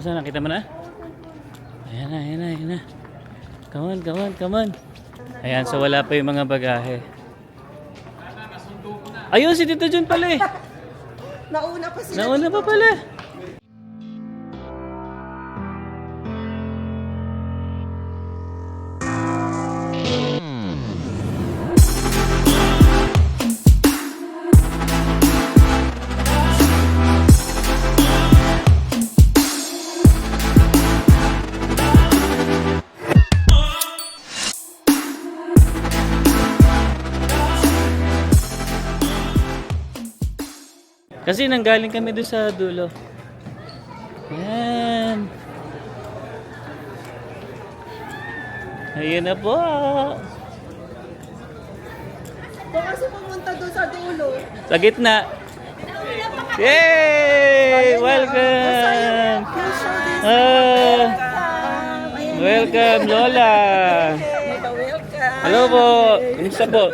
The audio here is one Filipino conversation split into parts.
Saan nakita mo na? Ayan na, ayan na, ayan na. Come on, come on, come on. Ayan, so wala pa yung mga bagahe. Ayun, si Tito Jun pala eh. Nauna pa sila Nauna dito. pa pala. Kasi nanggaling kami doon sa dulo. Ayan. Ayun na po. Kung kasi pumunta doon sa dulo. Sa gitna. Yay! Welcome! Ah, welcome, Lola! Welcome. Hello po! Kumusta po?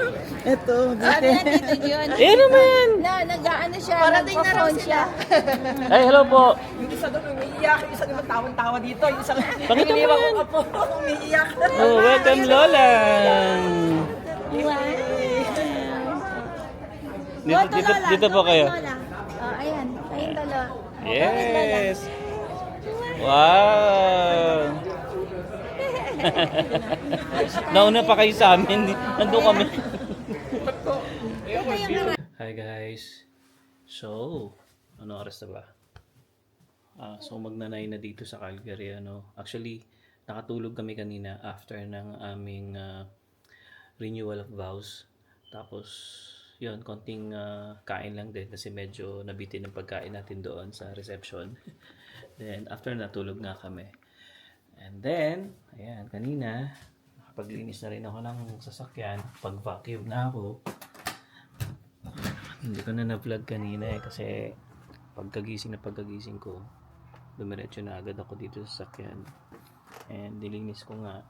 Ito, Sabi na Tito Jun, Eh naman! nag-ano siya, parating na raw nagpa-phone sila. siya. Ay, hello po! Yung isa doon umiiyak, yung isa naman tawang-tawa dito, yung isa Bakit iniwan naman? ko po, umiiyak. Oh, welcome, Lola! Dito po kayo. Oh, ayan, kayong dalawa. Yes! Wow! Nauna pa kayo sa amin. Nandun kami. Hi guys. So, ano oras na ba? So magnanay na dito sa Calgary. Actually, nakatulog kami kanina after ng aming renewal of vows. Tapos, yun, konting kain lang din kasi medyo nabitin ng pagkain natin doon sa reception. Then, after natulog nga kami. And then, ayan, kanina, nakapaglinis na rin ako ng sasakyan. Pag-vacuum na ako. Hindi ko na na-vlog kanina kasi pagkagising ko, dumiretso na agad ako dito sa sasakyan. And nilinis ko nga.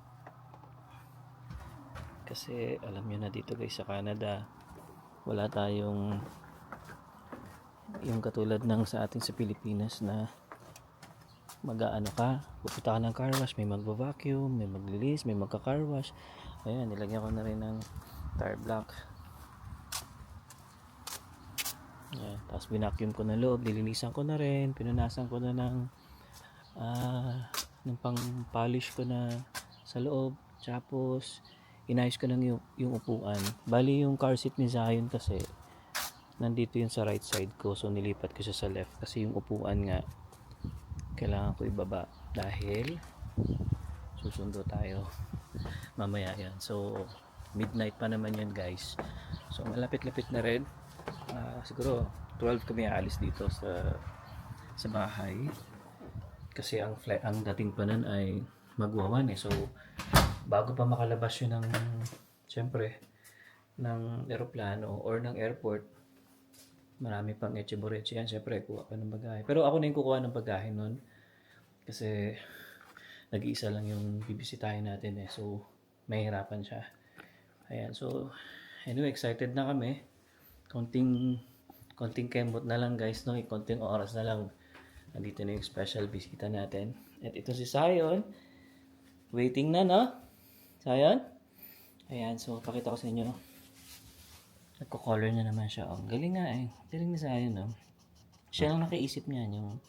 Kasi alam nyo na dito guys sa Canada, wala tayong yung katulad ng sa atin sa Pilipinas na mag-aano ka, pupunta ka ng car wash, may magva-vacuum, may maglilis, may magka-car wash. Ayan, nilagyan ko na rin ng tire block. Ayan, tapos binacuum ko na loob, nilinisan ko na rin, pinunasan ko na ng pang-polish ko na sa loob. Tapos, inayos ko lang yung upuan. Bali yung car seat ni Zion kasi, nandito yun sa right side ko, so nilipat ko siya sa left. Kasi yung upuan nga, kailangan ko ibaba dahil susundo tayo mamaya yan. So midnight pa naman yun guys. So malapit-lapit na rin. Siguro 12 kami aalis dito sa bahay. Kasi ang dating pa nun ay magwawan eh. So bago pa makalabas yun syempre ng eroplano or ng airport, marami pang etche-boreche yan. Siyempre, kuha pa ng bagahe. Pero ako na yung kukuha ng bagahe nun. Kasi, nag-iisa lang yung bibisitahin natin eh. So, mahirapan siya. Ayan. So, anyway, excited na kami. Konting kembot na lang guys, no? Konting oras na lang. Nandito na yung special bisita natin. At ito si Zion. Waiting na, no? Zion? Ayan. So, pakita ko sa inyo. Nagko-color na naman siya. Oh, galing nga eh. Galing na sa akin, no? Siya lang nakaisip niyan, yung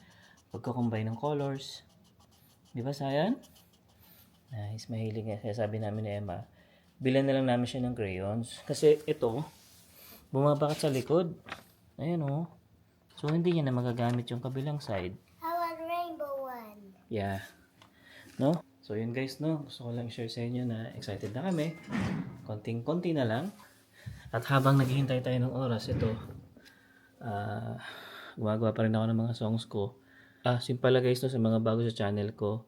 pagko-combine ng colors. Di ba, Sayan? Nice, mahilig nga. Kaya sabi namin ni Emma, bilan na lang namin siya ng crayons. Kasi ito, bumabakat sa likod. Ayan, oh. So, hindi niya na magagamit yung kabilang side. How about rainbow one? Yeah. No? So, yun guys, no? Gusto ko lang share sa inyo na excited na kami. Konting-konti na lang. At habang naghihintay tayo ng oras, ito, gumagawa pa rin ako ng mga songs ko. Simpala guys, no, sa mga bago sa channel ko.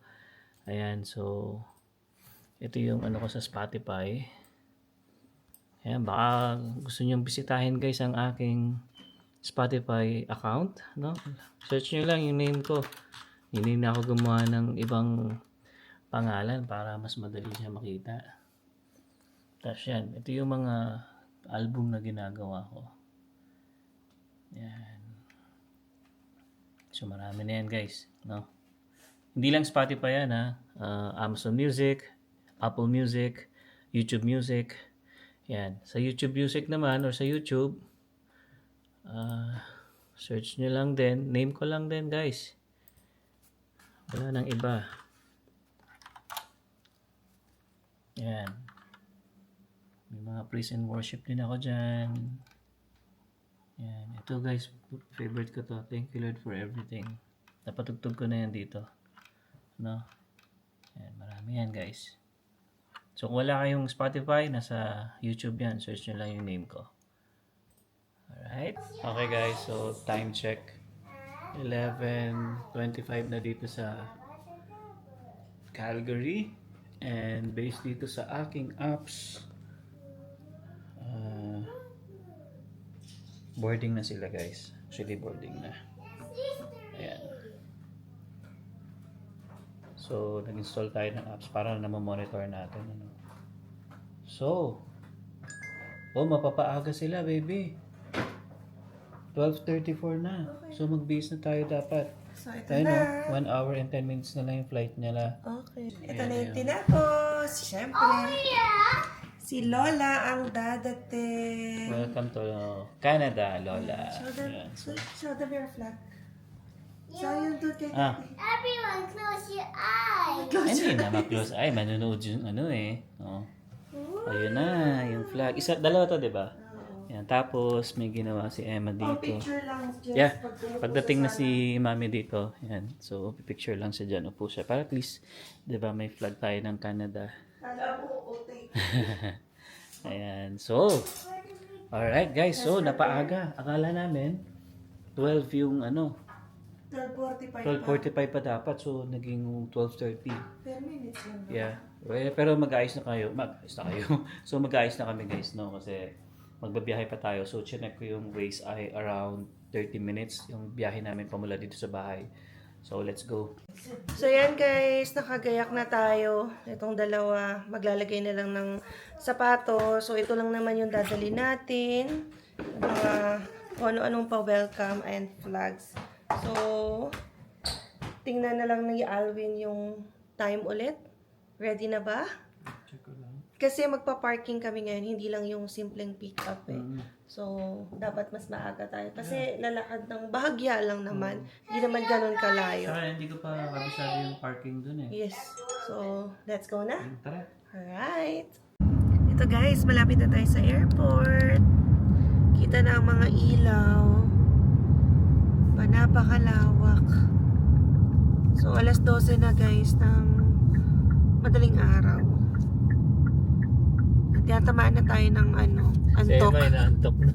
Ayan, so, ito yung ano ko sa Spotify. Ayan, baka gusto nyo bisitahin guys ang aking Spotify account, no? Search nyo lang yung name ko. Hindi na ako gumawa ng ibang pangalan para mas madali siya makita. Tapos yan, ito yung mga album na ginagawa ko. Yan. So marami na yan guys, no? Hindi lang Spotify yan, ha. Amazon Music, Apple Music, YouTube Music. Yan. Sa YouTube Music naman or sa YouTube, search nyo lang din. Name ko lang din, guys. Wala nang iba. Yan. May mga praise and worship din ako dyan. Yan. Ito, guys, favorite ko to. Thank you, Lord, for everything. Napatugtog ko na yan dito. No? Yan. Marami yan, guys. So, kung wala kayong Spotify, nasa YouTube yan. Search nyo lang yung name ko. Alright? Okay, guys. So, time check. 11:25 na dito sa Calgary. And based dito sa aking apps, boarding na sila, guys. Actually, boarding na. Ayan. So, nag-install tayo ng apps para na-monitor natin. Ano. So, mapapaaga sila, baby. 12:34 na. So, mag-base na tayo dapat. So, ito Tayo, na. 1 hour and 10 minutes na lang yung flight nila. Okay. Ito na yung tinapos. Siyempre. Si Lola ang dadating. Welcome to Canada, Lola. Ayan. Show the bear flag. So, yung doon kay Everyone close your eyes. Hindi na ma-close. Ay, manonood yung ano eh. Oh. Ayun na, yung flag. Dalawa to, di ba? Yan. Tapos, may ginawa si Emma dito. picture lang, Jess. Yeah. Pagdating na si Mami dito, yan. So, picture lang siya dyan. Upo siya. Para at least, di ba, may flag tayo ng Canada. Kala mo, okay. Ayan. So, alright guys. So, napaaga. Akala namin, 12 yung ano, 12:45 12:45 pa dapat. So, naging 12:30. 10 minutes lang. Yeah. Well, pero mag-ayos na kayo. So, mag-ayos na kami guys, no? Kasi magbabiyahe pa tayo. So, chinek ko yung Waze ay around 30 minutes. Yung biyahe namin pamula dito sa bahay. So, let's go. So, yan guys. Nakagayak na tayo. Itong dalawa. Maglalagay na lang ng sapato. So, ito lang naman yung dadali natin. Mga kung ano-anong pa-welcome and flags. So, tingnan na lang ni Alvin yung time ulit. Ready na ba? Check ko lang. Kasi magpa-parking kami ngayon, hindi lang yung simpleng pick-up eh. So, dapat mas maaga tayo. Kasi lalakad ng bahagya lang naman. Hindi naman ganun kalayo. Saka hindi ko pa kabisado yung parking dun eh. Yes. So, let's go na. Tara. Alright. Ito guys, malapit na tayo sa airport. Kita na ang mga ilaw. Napakalawak. So, alas 12 na guys ng madaling araw. At yatamaan na tayo ng antok. Kasi may naantok na.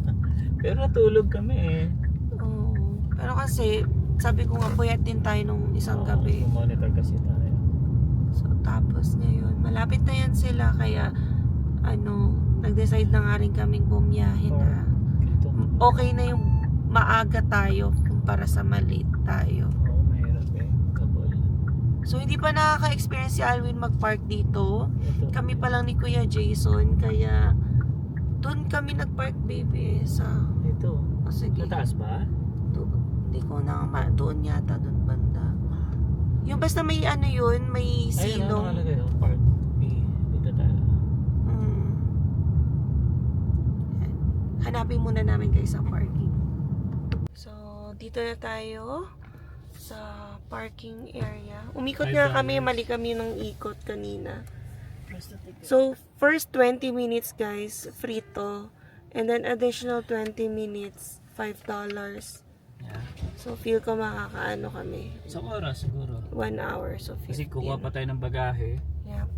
Pero natulog kami eh. Oo. Pero kasi, sabi ko nga, puyat din tayo nung isang gabi. Monitor kasi tayo. So, tapos ngayon, malapit na yan sila. Kaya, nag-decide na nga rin kaming bumiyahe na. Okay na yung maaga tayo kumpara sa maliit tayo. Oo, mahirap eh. Kabol. So, hindi pa nakaka-experience si Alwin mag-park dito. Kami pa lang ni Kuya Jason. Kaya, doon kami nag-park, baby. Ito. Sige. Sa taas ba? Hindi ko na doon yata, doon banda. Yung basta may yun, may silong. Ayun, nakalagay. Park. Dito tayo. Hanapin muna namin guys ang parking. So, dito na tayo sa parking area. Umikot nga kami, mali kami ng ikot kanina. So, first 20 minutes guys, free to. And then additional 20 minutes, $5. Yeah. So, feel ko makakaano kami. Isang oras siguro. 1 hour, so 15. Kasi kukuha pa tayo ng bagahe. Yeah.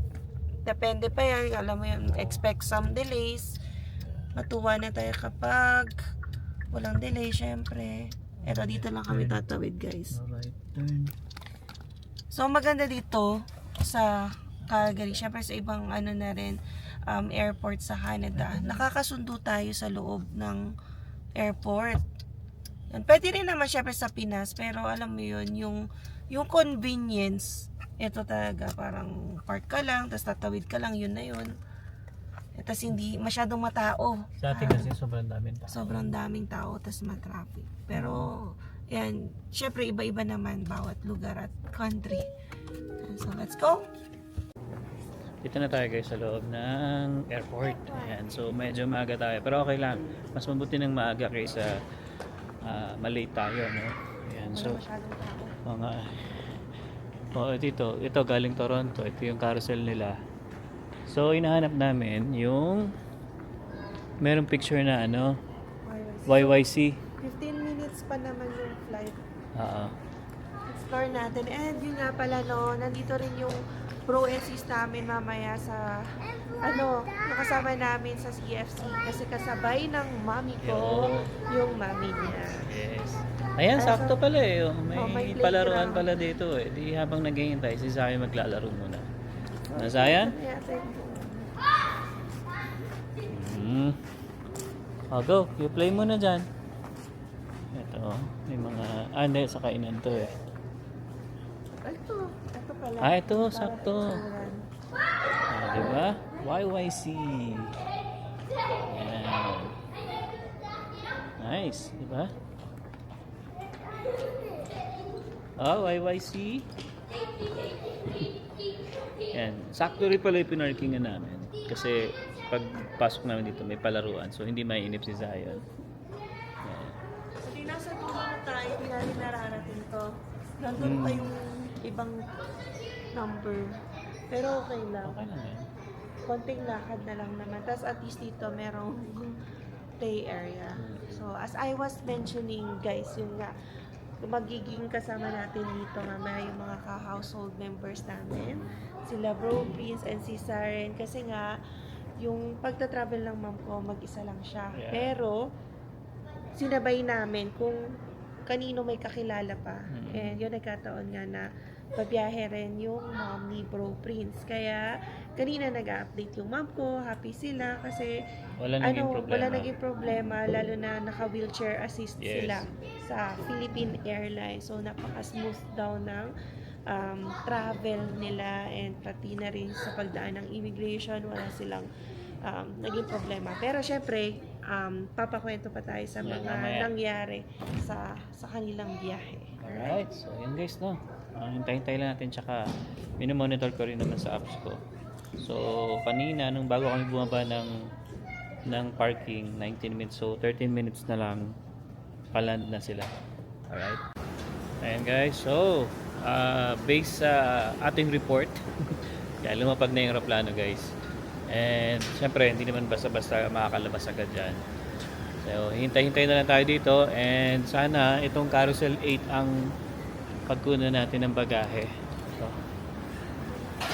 Depende pa yan. Alam mo yun, expect some delays. Matuwa na tayo kapag walang delay, syempre. Eto, dito lang kami tatawid, guys. Alright, turn. So, maganda dito sa Calgary. Syempre, sa ibang na rin, airport sa Canada. Nakakasundo tayo sa loob ng airport. Yan. Pwede rin naman syempre sa Pinas, pero alam mo yun, yung convenience, ito talaga, parang park ka lang, tapos tatawid ka lang, yun na yun. Tapos hindi masyadong matao. Sa atin kasi sobrang daming tao. Sobrang daming tao, tapos matraffic. Pero, yan, syempre iba-iba naman bawat lugar at country. So, let's go. Dito na tayo guys sa loob ng airport. Ayan. So medyo maaga tayo. Pero okay lang. Mas mabuti ng maaga kaysa malate tayo. No? Ayan. So, mga... Oh, ito galing Toronto. Ito yung carousel nila. So, hinahanap namin yung... Merong picture na ano? YYC. 15 minutes pa naman yung flight. Oo. Explore natin. And yun nga pala, no, nandito rin yung pro and sis namin mamaya sa, nakasama namin sa CFC. Kasi kasabay ng mami ko, yung mami niya. Yes. Ayan, sakto pala eh. Oh, may may palaruan playground. pala dito eh. Di habang naghihintay, si Zion maglalaro muna. Na Zion? Oh, go. You play muna dyan. Ito, may mga... hindi, sa kainan to eh. Ito pala. Ito, sakto. Diba? YYC. Ayan. Nice, diba? YYC. Yan. Sakto rin pala yung pinarkingan namin. Kasi pag pasok namin dito, may palaruan. So, hindi mainip si Zion. Yan. Kasi nasa dulo na tayo, hindi namin nararating to. Nandun pa yung ibang number. Pero okay lang. Okay lang yan. Konting lakad na lang naman. Tapos at least dito merong play area. So, as I was mentioning, guys, yun nga, magiging kasama natin dito mamaya yung mga ka-household members namin. Sila Bro Prince and si Saren. Kasi nga, yung pagta-travel ng mom ko, mag-isa lang siya. Yeah. Pero, sinabay namin kung kanino may kakilala pa. And yun, nagkataon nga na pabiyahe rin yung mom ni Bro Prince. Kaya, kanina nag-update yung mom ko, happy sila kasi Wala naging problema. wala naging problema, lalo na naka-wheelchair assist Yes. sila sa Philippine Airlines. So, napaka-smooth daw ng travel nila and pati na rin sa pagdaan ng immigration, wala silang naging problema. Pero syempre, papakwento pa tayo sa Yeah, mga mamaya. nangyari sa kanilang biyahe. Alright, so yun guys, no. Hintay-hintay lang natin, tsaka minomonitor ko rin naman sa apps ko. So, kanina, nung bago kami bumaba ng parking, 19 minutes, so 13 minutes na lang, paland na sila. Alright. Ayan guys, so, based sa ating report, kaya lumapag na yung aeroplano guys. And, syempre, hindi naman basta-basta makakalabas agad dyan. So, hintay-hintay na lang tayo dito, and sana itong Carousel 8 ang pagkunan natin ng bagahe. So,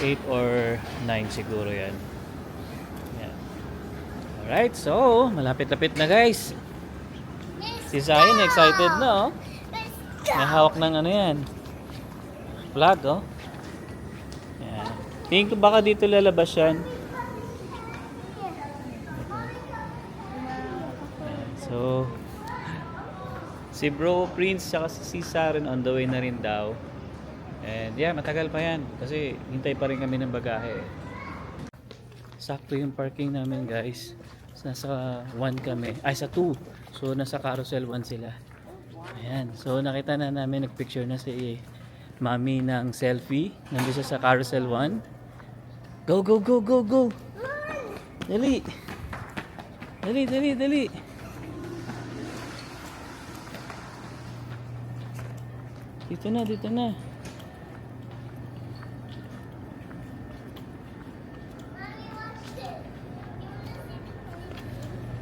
8 or 9 siguro yan. Yan. Alright, so malapit-lapit na guys. Si Zion excited na oh. Nahawak ng ano yan, flag oh. Yan. Tingin ko baka dito lalabas yan. Yan. So si Bro Prince saka si Saren on the way na rin daw. And yeah, matagal pa yan kasi hintay pa rin kami ng bagahe. Sakto yung parking namin guys. Nasa 1 kami, ay sa 2. So nasa Carousel 1 sila. Ayan, so nakita na namin, nagpicture na si Mami ng selfie. Nandun siya sa Carousel 1. Go, go, go, go, go! Dali! Dali, dali, dali! Dito na, dito na.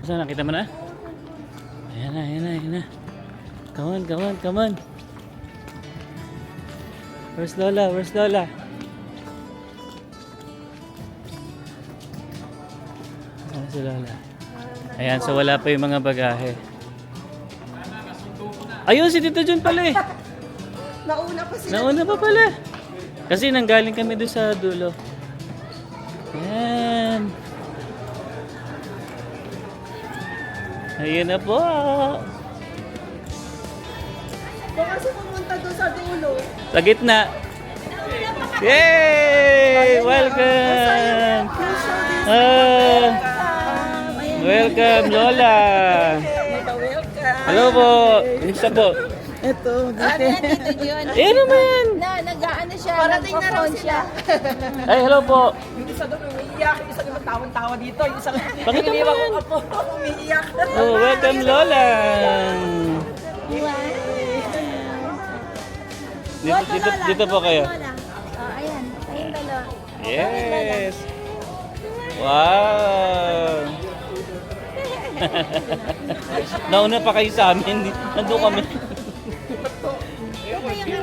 Saan, nakita mo na? Ayan na, ayan na, ayan na. Come on, come on, come on. Where's Lola? Where's Lola? Saan si Lola? Ayan, so wala pa yung mga bagahe. Ayun, si Tito Jun pala eh. Nauna pa sila. Nauna pa pala. Kasi nanggaling kami doon sa dulo. Ayan. Ayan na po. Baka kasi pumunta doon sa dulo. Sa gitna. Yay! Welcome! Welcome, Lola! Hello po! Isa po. Ito, Dito yun. Eh naman! Nag-ano siya siya. Parating na raw nagpa-phone sila. Ay, hello po. Yung isa doon umiiyak, yung isa naman tawang-tawa dito, yung isa Bakit iniwan naman? ko po, umiiyak. Oh, welcome Lola. Dito po kayo. Ayan. Ayun dalawa. Yes. Wow. Nauna pa kayo sa amin. Nandun kami.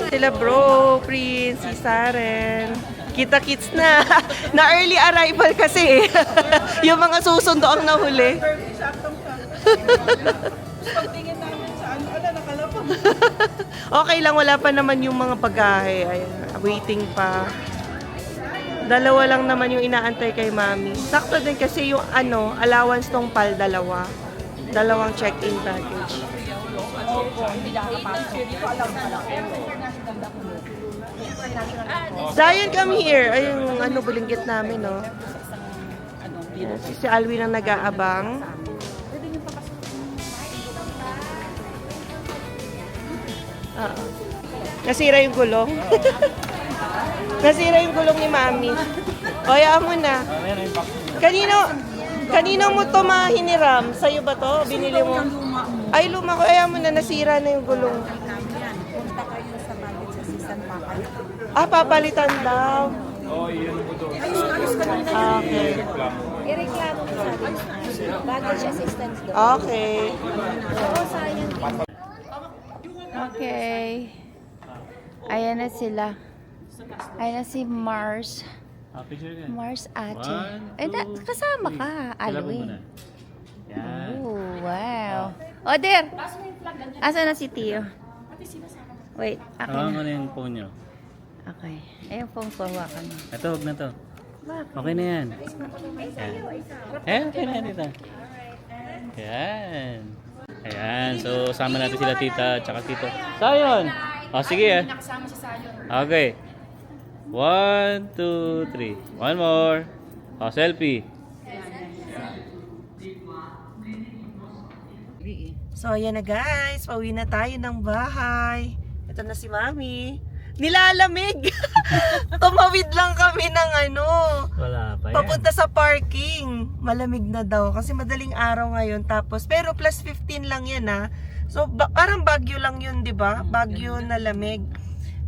Sila bro, Prince, si Saren. Kita-kits na. Na early arrival kasi. Yung mga susundo ang nahuli. Pagtingin namin sa ano, nakalapag. Okay lang, wala pa naman yung mga bagahe. Ayan, waiting pa. Dalawa lang naman yung inaantay kay Mami. Sakto din kasi yung allowance tong PAL, dalawang check-in package. Zion, come here. Ay, yung bulinggit namin, no? Si Alwin ang nag-aabang. Oo. Nasira yung gulong. Nasira yung gulong ni Mami. O, hayaan mo na. Kanino mo to mahiniram? Sa'yo ba to? Binili mo? Ay, luma ko. Hayaan mo na. Nasira na yung gulong. Punta kayo sa baggage assistant papalit. Ah, papalitan daw. Ayos ka lang. Okay. Ireklamo mo sa atin. Baggage assistance doon. Okay. Oo, sayang. Okay. Ayan na sila. Ayan na si Mars. Picture ka. Mars ate. One, Eh, two, kasama ka, Kailan mo Alwin. muna? Yan. Oh, wow. Oder! Asa na si Tio? Wait, akin Hawakan mo na. na yung phone nyo. Okay. Ayun phone ko, hawakan mo. Ito, huwag na to. Bakit? Okay na yan. Yan. Okay na dito. Yan. Ayan. So, sama natin sila tita at saka tito. Sayon! O, sige Okay. 1, 2, 3. One more. O, selfie. So, ayan na guys. Pauwi na tayo ng bahay. Ito na si Mami. Nilalamig! Tumawid lang kami ng Wala pa papunta sa parking. Malamig na daw kasi madaling araw ngayon. Tapos, pero plus 15 lang yan ha. So, parang Baguio lang yun, di ba? Baguio na lamig.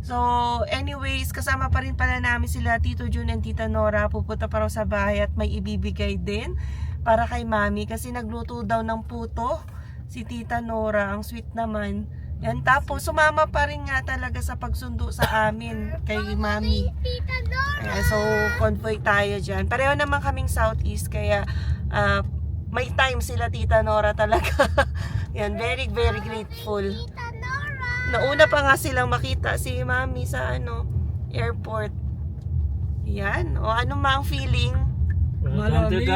So, anyways, kasama pa rin pala namin sila Tito Jun and Tita Nora. Pupunta pa raw sa bahay at may ibibigay din para kay Mami kasi nagluto daw ng puto si Tita Nora. Ang sweet naman. Yan, tapos sumama pa rin nga talaga sa pagsundo sa amin kay Mami. Ayan, so, convoy tayo dyan. Pareho naman kaming Southeast, kaya may time sila Tita Nora talaga. Yan, very, very grateful. Nauna pa nga silang makita si Mami sa airport. Yan, o ano ma ang feeling? Malamig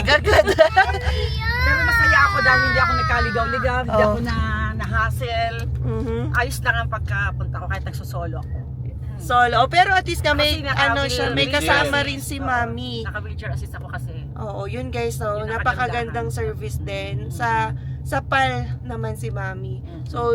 agad. Pero masaya ako dahil hindi ako nagkaligaw-ligaw, hindi Oh. ako na-hassle. Mhm. Ayos lang ang pagkapunta ko kahit nagsusolo ako. Solo, pero at least kami, Kasi siya, may naka-wheelchair kasama rin si assist. Mami. Naka-wheelchair assist ako kasi. Oo, yun guys, so, Yung napakagandang service din. Sa PAL naman si Mami. So,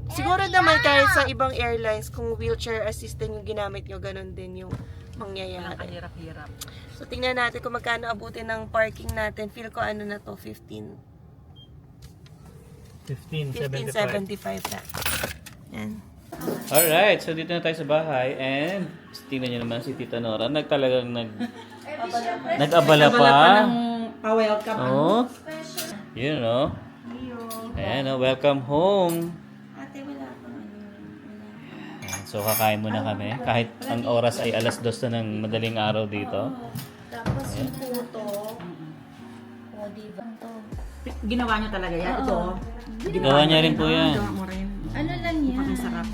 siguro naman kahit sa ibang airlines, kung wheelchair assistant yung ginamit nyo, ganun din yung mangyayari. Kahirap-hirap. So, tingnan natin kung magkano abutin ng parking natin. Feel ko na to, 15. 15.75 na. Yan. Alright, so dito na tayo sa bahay and tingnan nyo naman si Tita Nora. Nag-abala pa. Pa-welcome. Oh. Yun, no? Ayan, oh, welcome home. Ayan, so kakain muna kami. Kahit ang oras ay 2:00 na ng madaling araw dito. Tapos yung puto. O, diba? Ito. Ginawa niya talaga yan. Ito. Gawa niya rin po yan. Gawa mo rin. Ano lang yan? Ang sarap.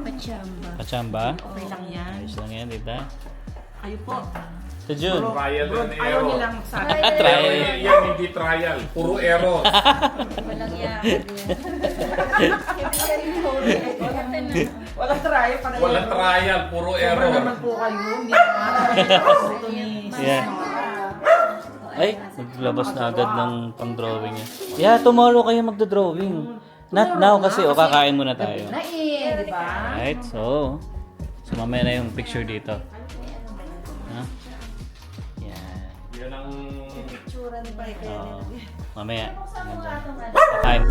Pachamba. Pachamba. Okay lang yan. Ayos lang yan, Tita. Kayo po. Sa June. Trial and Ayaw error. nilang sabi. Try. Yan hindi trial, puro error. Walang yakad yan. Walang try. Walang trial, puro error. naman po kayo. Hindi naman. Yeah. Ay, naglabas na agad ng pang-drawing niya. Yeah, tomorrow kayo magdo-drawing. Not now kasi, kakain muna tayo. Nain, di ba? Right, so, So mamaya na yung picture dito. Ha? Yan. Yan ang... Picturean pa eh. Oo. Mamaya. Kakain.